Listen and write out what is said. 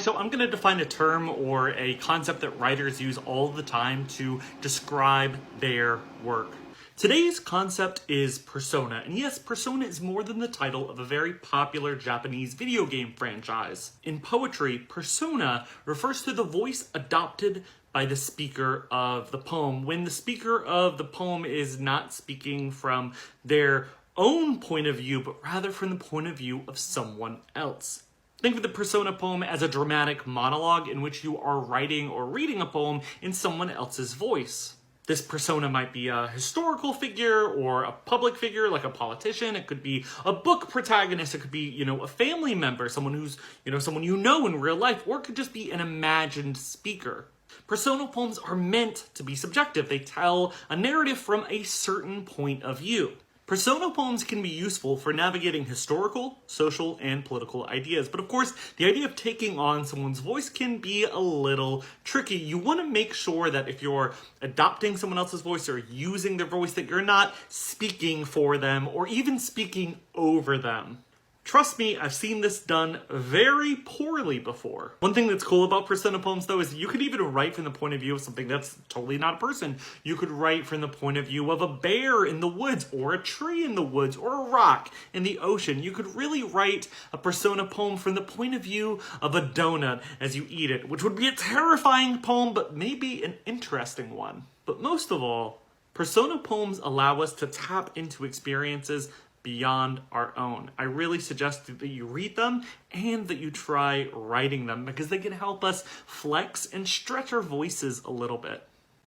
So I'm going to define a term or a concept that writers use all the time to describe their work. Today's concept is persona, and yes, persona is more than the title of a very popular Japanese video game franchise. In poetry, persona refers to the voice adopted by the speaker of the poem, when the speaker of the poem is not speaking from their own point of view, but rather from the point of view of someone else. Think of the persona poem as a dramatic monologue in which you are writing or reading a poem in someone else's voice. This persona might be a historical figure or a public figure like a politician. It could be a book protagonist. It could be, a family member, someone who's, someone you know in real life, or it could just be an imagined speaker. Persona poems are meant to be subjective. They tell a narrative from a certain point of view. Persona poems can be useful for navigating historical, social, and political ideas. But of course, the idea of taking on someone's voice can be a little tricky. You want to make sure that if you're adopting someone else's voice or using their voice, that you're not speaking for them or even speaking over them. Trust me, I've seen this done very poorly before. One thing that's cool about persona poems, though, is that you could even write from the point of view of something that's totally not a person. You could write from the point of view of a bear in the woods, or a tree in the woods, or a rock in the ocean. You could really write a persona poem from the point of view of a donut as you eat it, which would be a terrifying poem, but maybe an interesting one. But most of all, persona poems allow us to tap into experiences beyond our own. I really suggest that you read them and that you try writing them because they can help us flex and stretch our voices a little bit.